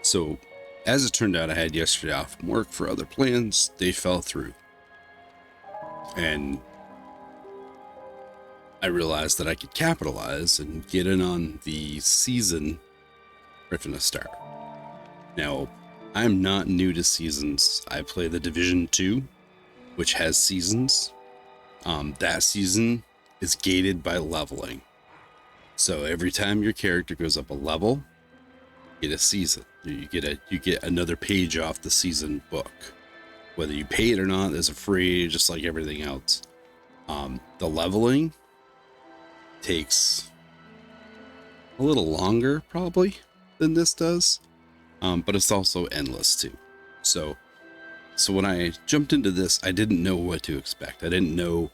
So, as it turned out, I had yesterday off from work for other plans. They fell through. And I realized that I could capitalize and get in on the season ripping a start. Now, I'm not new to seasons. I play the Division 2, which has seasons. That season is gated by leveling. So every time your character goes up a level, you get a season. You get another page off the season book. Whether you pay it or not, it's a free, just like everything else. The leveling takes a little longer probably than this does, but it's also endless too. So when I jumped into this, I didn't know what to expect. I didn't know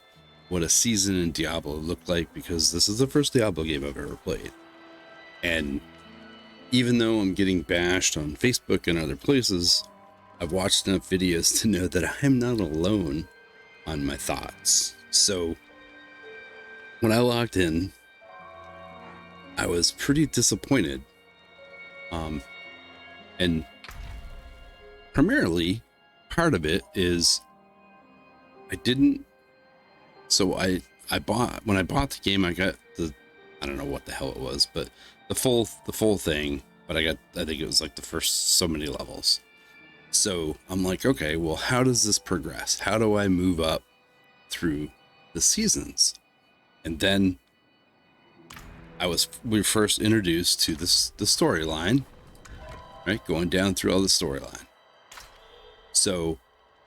what a season in Diablo looked like, because this is the first Diablo game I've ever played. And even though I'm getting bashed on Facebook and other places, I've watched enough videos to know that I'm not alone on my thoughts. So when I logged in, I was pretty disappointed. And primarily, part of it is when I bought the game, I got I don't know what the hell it was, but the full thing, but I think it was like the first so many levels. So I'm like, okay, well, how does this progress? How do I move up through the seasons? And then we were first introduced to the storyline, right? Going down through all the storyline. So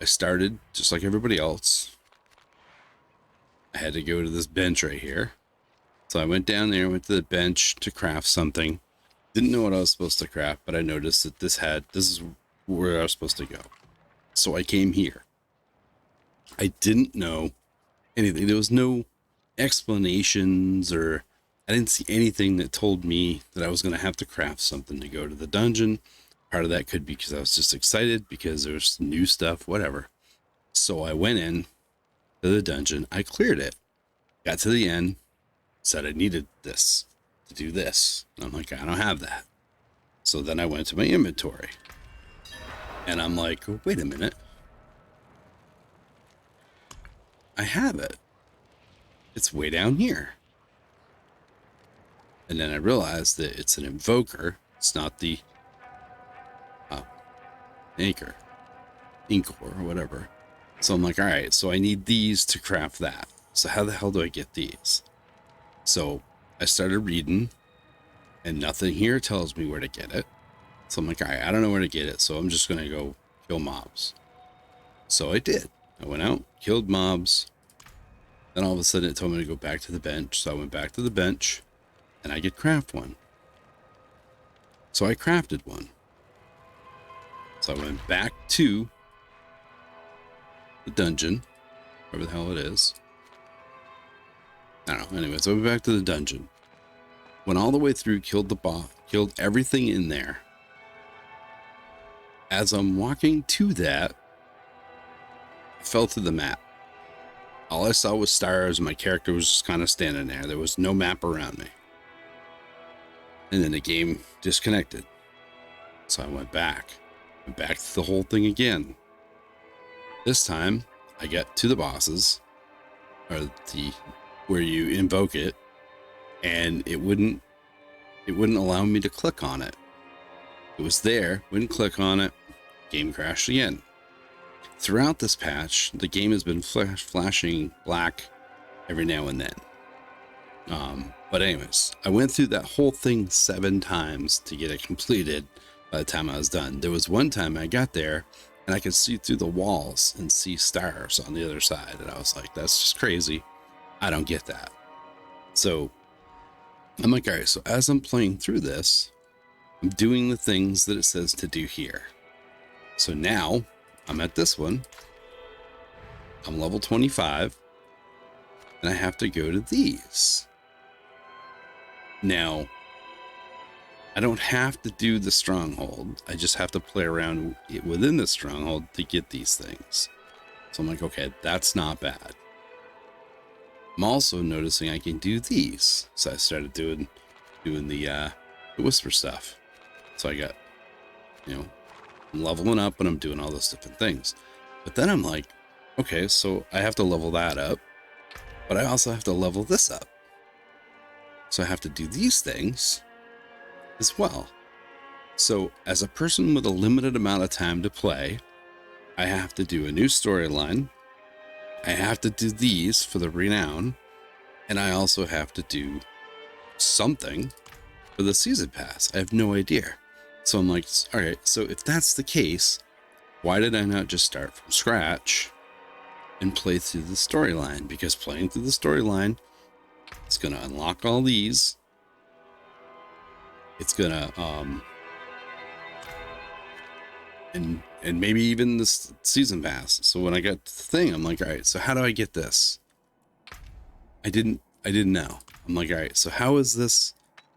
I started just like everybody else. I had to go to this bench right here. So I went down there, went to the bench to craft something. Didn't know what I was supposed to craft, but I noticed that this is where I was supposed to go. So I came here. I didn't know anything. There was no explanations, or I didn't see anything that told me that I was going to have to craft something to go to the dungeon. Part of that could be because I was just excited because there's new stuff, whatever. So I went in to the dungeon. I cleared it. Got to the end. Said I needed this to do this. And I'm like, I don't have that. So then I went to my inventory. And I'm like, wait a minute. I have it. It's way down here. And then I realized that it's an invoker. It's not the anchor, Inkor, or whatever. So I'm like, all right, so I need these to craft that. So how the hell do I get these? So I started reading, and nothing here tells me where to get it. So I'm like, all right, I don't know where to get it, so I'm just going to go kill mobs. So I did. I went out, killed mobs. Then all of a sudden it told me to go back to the bench. So I went back to the bench, and I could craft one. So I crafted one. So I went back to the dungeon, wherever the hell it is. I don't know. Anyways, I went back to the dungeon. Went all the way through, killed the boss, killed everything in there. As I'm walking to that, I fell to the map. All I saw was stars, and my character was just kind of standing there. There was no map around me. And then the game disconnected. So I went back to the whole thing again. This time, I got to the bosses, or where you invoke it, and it wouldn't allow me to click on it. It was there, wouldn't click on it, game crashed again. Throughout this patch, the game has been flashing black every now and then. But anyways, I went through that whole thing 7 times to get it completed by the time I was done. There was one time I got there, and I could see through the walls and see stars on the other side. And I was like, that's just crazy. I don't get that. So I'm like, all right, so as I'm playing through this, I'm doing the things that it says to do here. So now I'm at this one. I'm level 25, and I have to go to these. Now, I don't have to do the stronghold. I just have to play around within the stronghold to get these things. So I'm like, okay, that's not bad. I'm also noticing I can do these. So I started doing the whisper stuff. So I got You know, I'm leveling up and I'm doing all those different things. But then I'm like, okay, so I have to level that up, but I also have to level this up. So I have to do these things as well. So as a person with a limited amount of time to play, I have to do a new storyline. I have to do these for the renown. And I also have to do something for the season pass. I have no idea. So I'm like, all right, so if that's the case, why did I not just start from scratch and play through the storyline? Because playing through the storyline, it's going to unlock all these. It's going to, and maybe even this season pass. So when I got the thing, I'm like, all right, so how do I get this? I didn't know. I'm like, all right, so how is this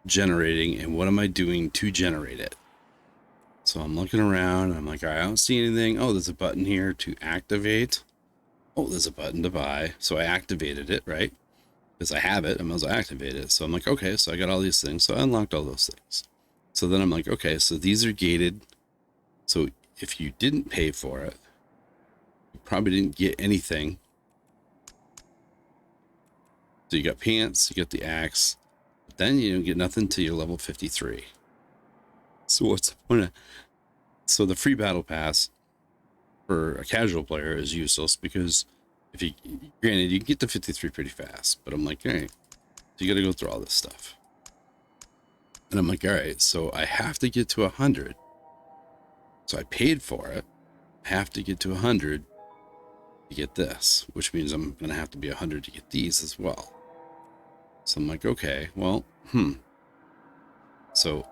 generating and what am I doing to generate it? So I'm looking around and I'm like, all right, I don't see anything. Oh, there's a button here to activate. Oh, there's a button to buy. So I activated it, right? Because I have it, I might as well activate it. So I'm like, okay, so I got all these things. So I unlocked all those things. So then I'm like, okay, so these are gated. So if you didn't pay for it, you probably didn't get anything. So you got pants, you got the axe, but then you don't get nothing till you're level 53. So what's the point of... So the free battle pass for a casual player is useless because if you, granted, you can get to 53 pretty fast, but I'm like, all right, so you got to go through all this stuff. And I'm like, all right, so I have to get to 100. So I paid for it. I have to get to 100 to get this, which means I'm going to have to be 100 to get these as well. So I'm like, okay, well, So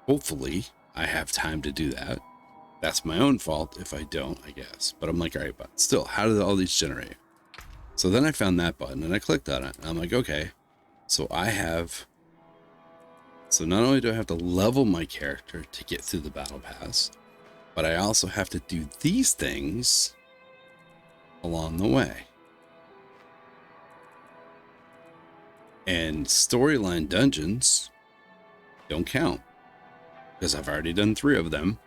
hopefully I have time to do that. That's my own fault if I don't, I guess. But I'm like, all right, but still, how did all these generate? So then I found that button and I clicked on it. And I'm like, okay, so I have... So not only do I have to level my character to get through the battle pass, but I also have to do these things along the way. And storyline dungeons don't count because I've already done 3 of them.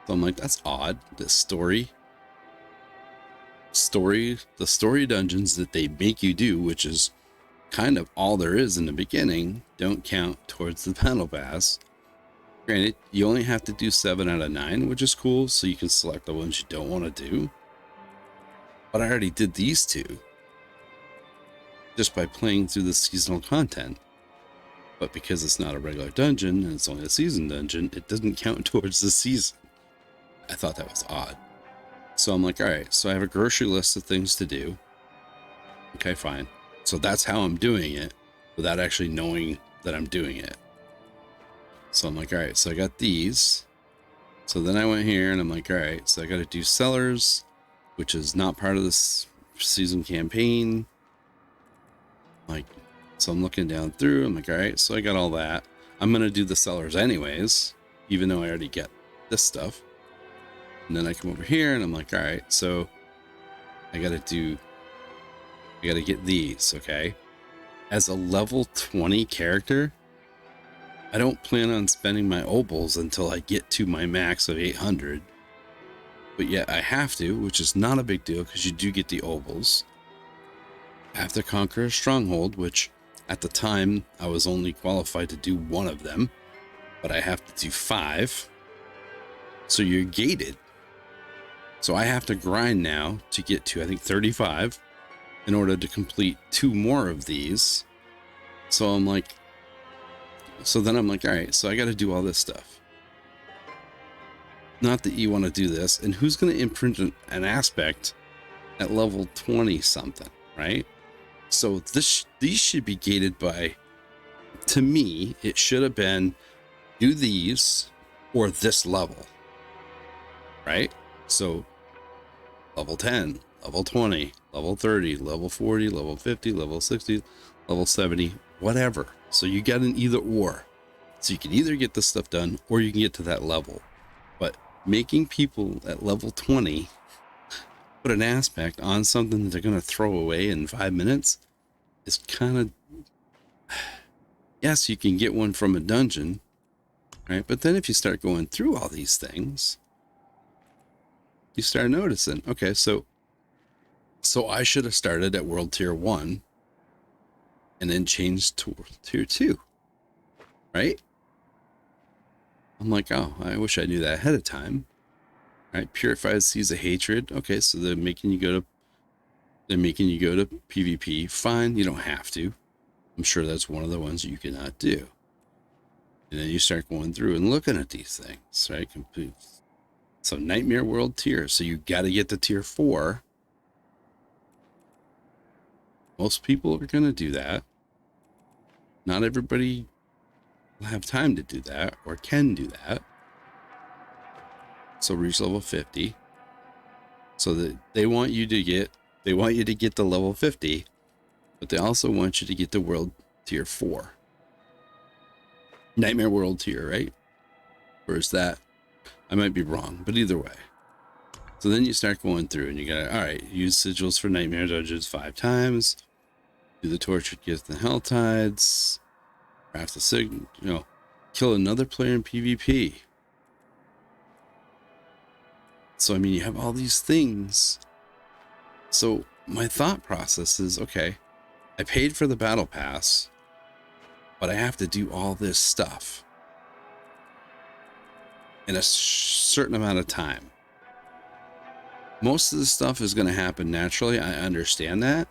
So I'm like, that's odd. The story dungeons that they make you do, which is kind of all there is in the beginning, don't count towards the battle pass. Granted, you only have to do 7 out of 9, which is cool, so you can select the ones you don't want to do. But I already did these 2 just by playing through the seasonal content. But because it's not a regular dungeon and it's only a season dungeon, it doesn't count towards the season. I thought that was odd. So I'm like, all right, so I have a grocery list of things to do. Okay, fine. So that's how I'm doing it without actually knowing that I'm doing it. So I'm like, all right, so I got these. So then I went here and I'm like, all right, so I got to do sellers, which is not part of this season campaign. Like, so I'm looking down through, I'm like, all right, so I got all that. I'm going to do the sellers anyways, even though I already get this stuff. And then I come over here and I'm like, all right, so I got to get these, okay? As a level 20 character, I don't plan on spending my obols until I get to my max of 800. But yet I have to, which is not a big deal because you do get the obols. I have to conquer a stronghold, which at the time I was only qualified to do 1 of them, but I have to do 5. So you're gated. So I have to grind now to get to, I think, 35 in order to complete 2 more of these. So I'm like, so then I'm like, all right, so I got to do all this stuff. Not that you want to do this. And who's going to imprint an aspect at level 20 something, right? So these should be gated by, to me, it should have been do these or this level, right? So level 10, level 20, level 30, level 40, level 50, level 60, level 70, whatever. So you got an either or. So you can either get this stuff done or you can get to that level. But making people at level 20 put an aspect on something that they're going to throw away in 5 minutes is kind of... Yes, you can get one from a dungeon, right? But then if you start going through all these things, you start noticing, okay, so I should have started at World Tier 1 and then changed to Tier 2, right? I'm like, oh, I wish I knew that ahead of time. Right? Purified Seas of Hatred. Okay, so they're making you go to PvP. Fine, you don't have to. I'm sure that's one of the ones you cannot do. And then you start going through and looking at these things, right? So Nightmare World tier. So you got to get to tier 4. Most people are going to do that. Not everybody will have time to do that or can do that. So reach level 50. So that they want you to get to level 50, but they also want you to get to World Tier 4. Nightmare World tier, right? Or is that? I might be wrong, but either way. So then you start going through and you gotta, all right, use sigils for Nightmare Dungeons 5 times. Do the Tortured Gift and Hell Tides. Craft the sigil, kill another player in PvP. So, I mean, you have all these things. So my thought process is, okay, I paid for the battle pass, but I have to do all this stuff in a certain amount of time. Most of the stuff is going to happen naturally. I understand that.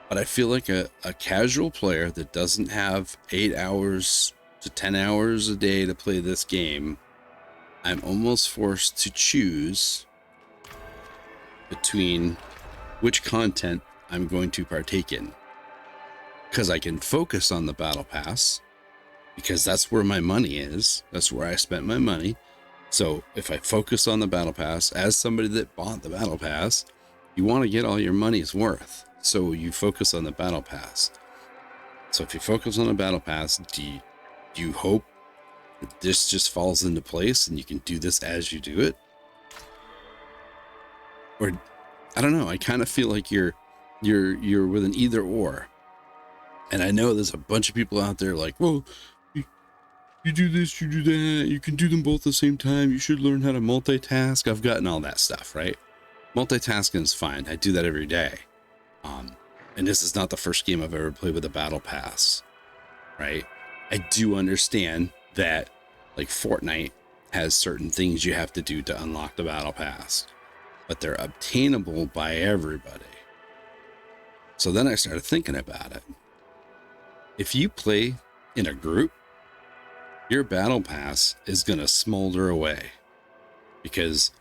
But I feel like a casual player that doesn't have 8 hours to 10 hours a day to play this game, I'm almost forced to choose between which content I'm going to partake in. Because I can focus on the battle pass, because that's where my money is. That's where I spent my money. So if I focus on the battle pass, as somebody that bought the battle pass, you want to get all your money's worth. So you focus on the battle pass. So if you focus on the battle pass, do you hope that this just falls into place and you can do this as you do it? Or I don't know. I kind of feel like you're with an either or. And I know there's a bunch of people out there like, well, you do this, you do that, you can do them both at the same time. You should learn how to multitask. I've gotten all that stuff, right? Multitasking is fine. I do that every day. And this is not the first game I've ever played with a battle pass, right? I do understand that like Fortnite has certain things you have to do to unlock the battle pass, but they're obtainable by everybody. So then I started thinking about it. If you play in a group, your battle pass is going to smolder away because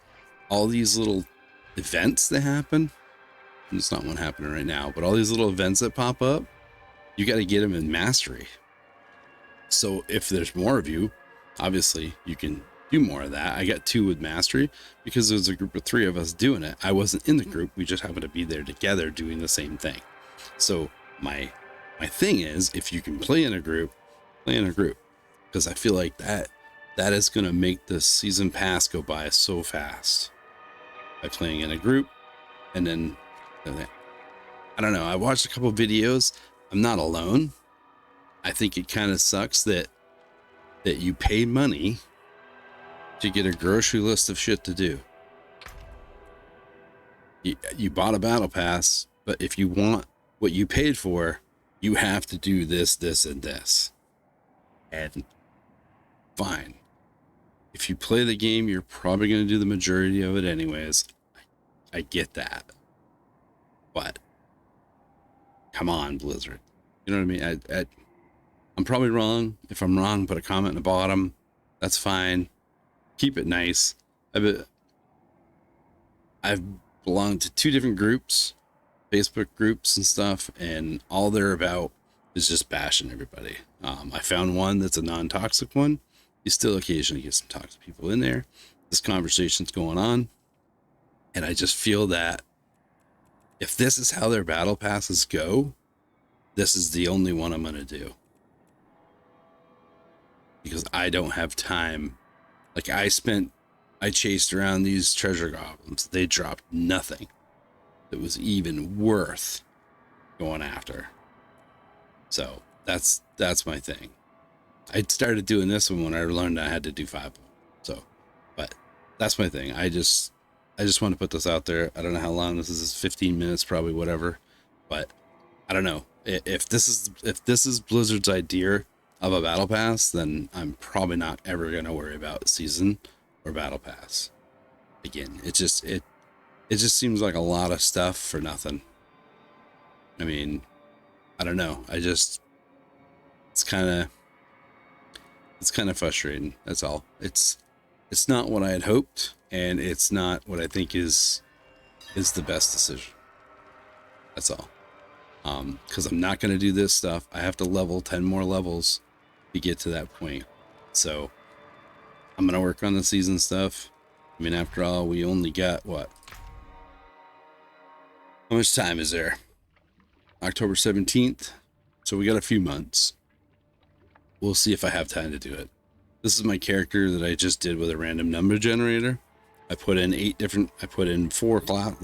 all these little events that happen, and it's not one happening right now, but all these little events that pop up, you got to get them in mastery. So if there's more of you, obviously you can do more of that. I got 2 with mastery because there's a group of 3 of us doing it. I wasn't in the group. We just happened to be there together doing the same thing. So my thing is, if you can play in a group, play in a group, because I feel like that is going to make the season pass go by so fast by playing in a group. And then I don't know, I watched a couple videos. I'm not alone. I think it kind of sucks that you pay money to get a grocery list of shit to do. You bought a battle pass, but if you want what you paid for, you have to do this, this, and this. And fine. If you play the game, you're probably going to do the majority of it anyways. I get that. But come on, Blizzard. You know what I mean? I'm probably wrong. If I'm wrong, put a comment in the bottom. That's fine. Keep it nice. I've belonged to 2 different groups, Facebook groups and stuff, and all they're about is just bashing everybody. I found one that's a non-toxic one. You still occasionally get some toxic people in there. This conversation's going on, and I just feel that if this is how their battle passes go, this is the only one I'm going to do. Because I don't have time. Like I chased around these treasure goblins. They dropped nothing that was even worth going after. So that's my thing. I started doing this one when I learned I had to do 5. So, but that's my thing. I just want to put this out there. I don't know how long this is, 15 minutes, probably, whatever. But I don't know. If this is Blizzard's idea of a battle pass, then I'm probably not ever gonna worry about season or battle pass again. It just seems like a lot of stuff for nothing. I mean, I don't know. It's kind of frustrating. That's all. It's not what I had hoped, and it's not what I think is the best decision. That's all. Because I'm not going to do this stuff. I have to level 10 more levels to get to that point. So I'm going to work on the season stuff. I mean, after all, we only got what? How much time is there? October 17th. So we got a few months. We'll see if I have time to do it. This is my character that I just did with a random number generator. I put in the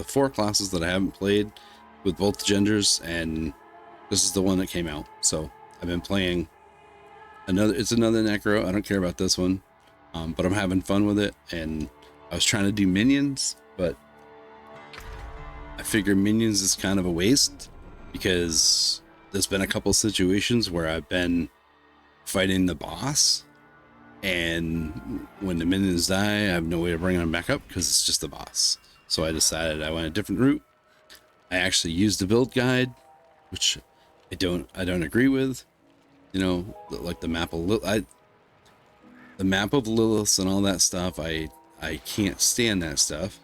4 classes that I haven't played with both genders, and this is the one that came out. So I've been playing it's another Necro. I don't care about this one, but I'm having fun with it. And I was trying to do minions, but I figure minions is kind of a waste because there's been a couple situations where I've been fighting the boss, and when the minions die, I have no way to bring them back up because it's just the boss. So I decided I went a different route. I actually used the build guide, which I don't agree with. You know, like the map of Lilith and all that stuff. I can't stand that stuff.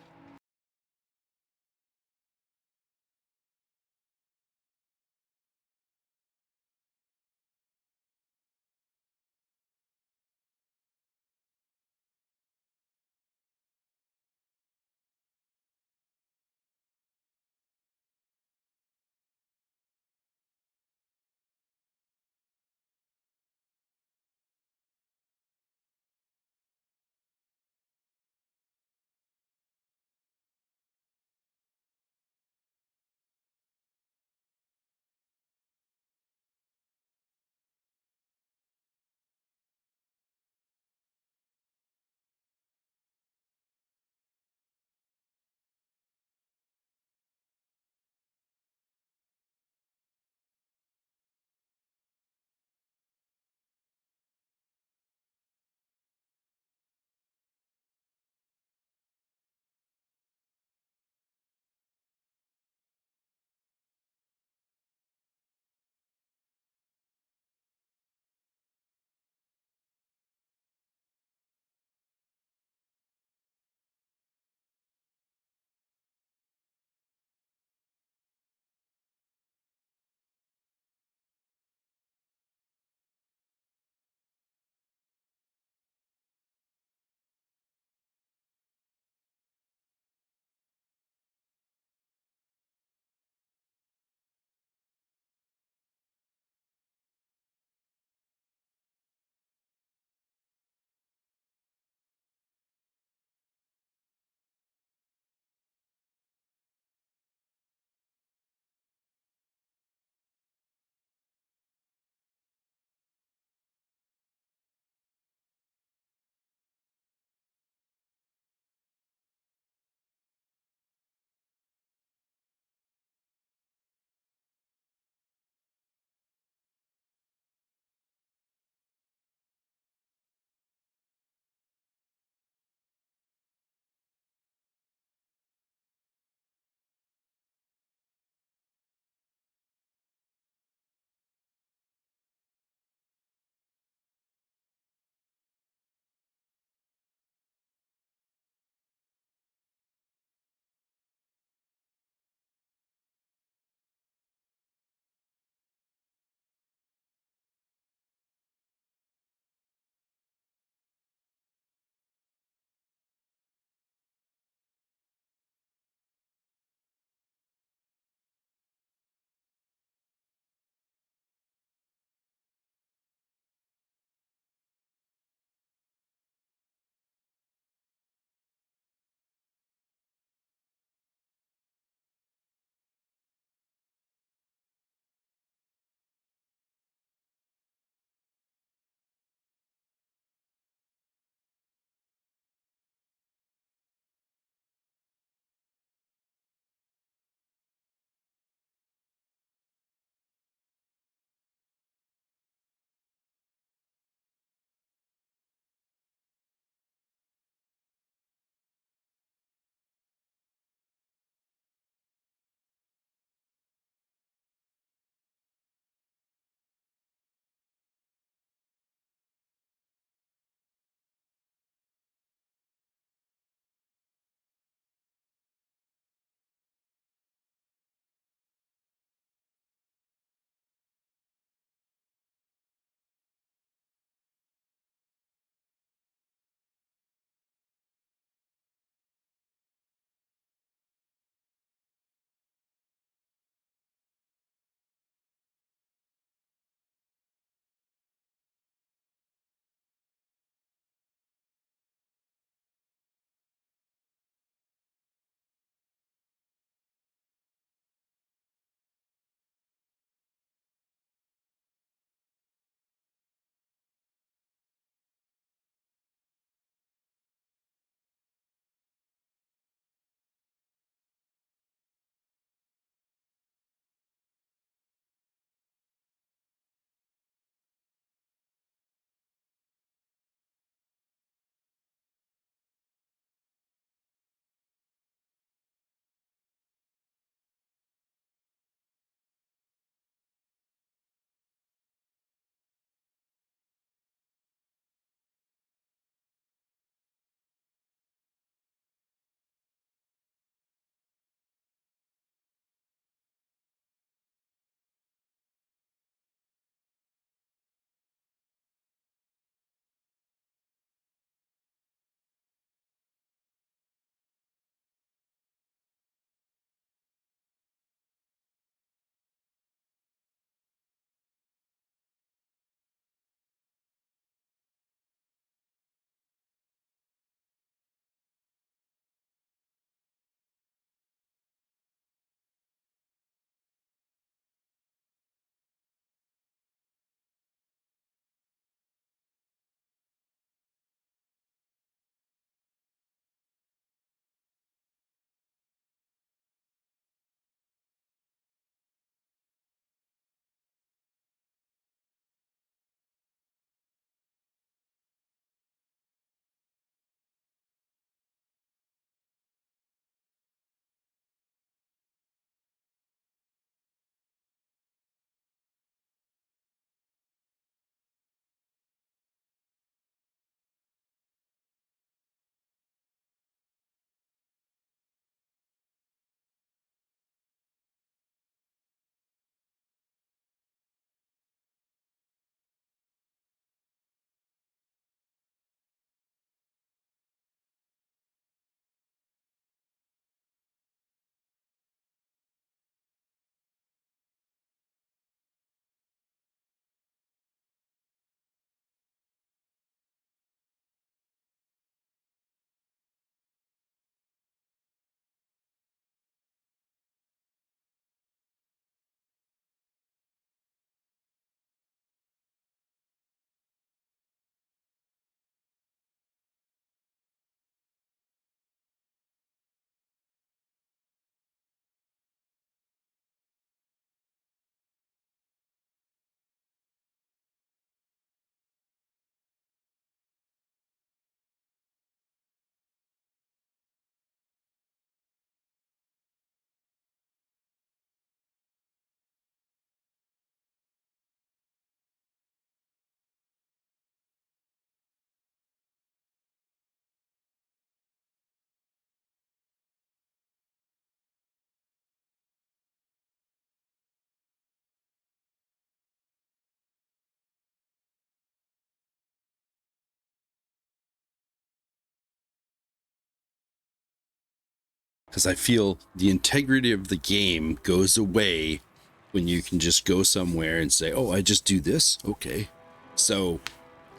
because I feel the integrity of the game goes away when you can just go somewhere and say, oh, I just do this. Okay. So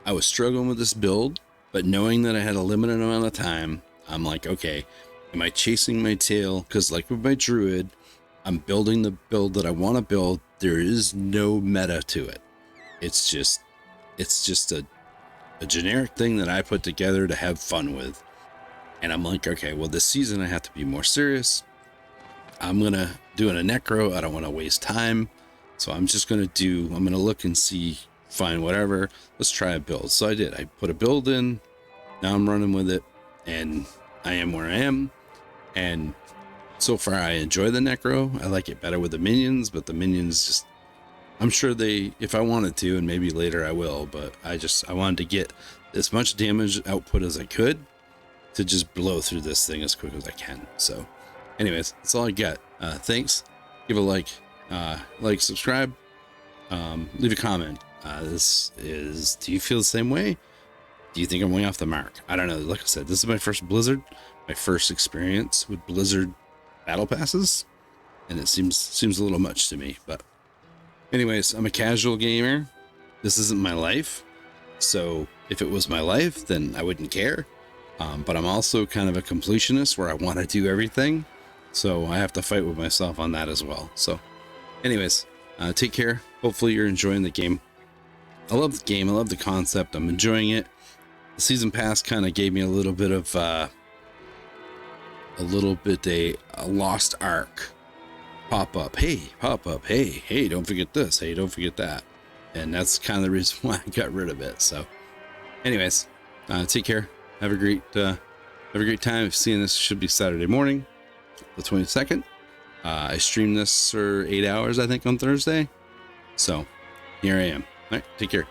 I was struggling with this build, but knowing that I had a limited amount of time, I'm like, okay, am I chasing my tail? Because like with my druid, I'm building the build that I want to build. There is no meta to it. It's just a generic thing that I put together to have fun with. And I'm like, okay, well, this season I have to be more serious. I'm going to do a necro. I don't want to waste time. So I'm going to look and see, find whatever. Let's try a build. So I did. I put a build in. Now I'm running with it. And I am where I am. And so far I enjoy the necro. I like it better with the minions, but the minions just, I'm sure if I wanted to, and maybe later I will, but I wanted to get as much damage output as I could to just blow through this thing as quick as I can. So anyways, that's all I got. Thanks. Give a like, subscribe, leave a comment. Do you feel the same way? Do you think I'm way off the mark? I don't know. Like I said, this is my first Blizzard, my first experience with Blizzard battle passes, and it seems a little much to me. But anyways, I'm a casual gamer. This isn't my life. So if it was my life, then I wouldn't care. But I'm also kind of a completionist where I want to do everything. So I have to fight with myself on that as well. So anyways, take care. Hopefully you're enjoying the game. I love the game. I love the concept. I'm enjoying it. The season pass kind of gave me a little bit of a lost arc pop up. Hey, don't forget this. Hey, don't forget that. And that's kind of the reason why I got rid of it. So anyways, take care. Have a great time. If you're seeing this, should be Saturday morning, the 22nd. I streamed this for 8 hours, I think, on Thursday. So here I am. All right, take care.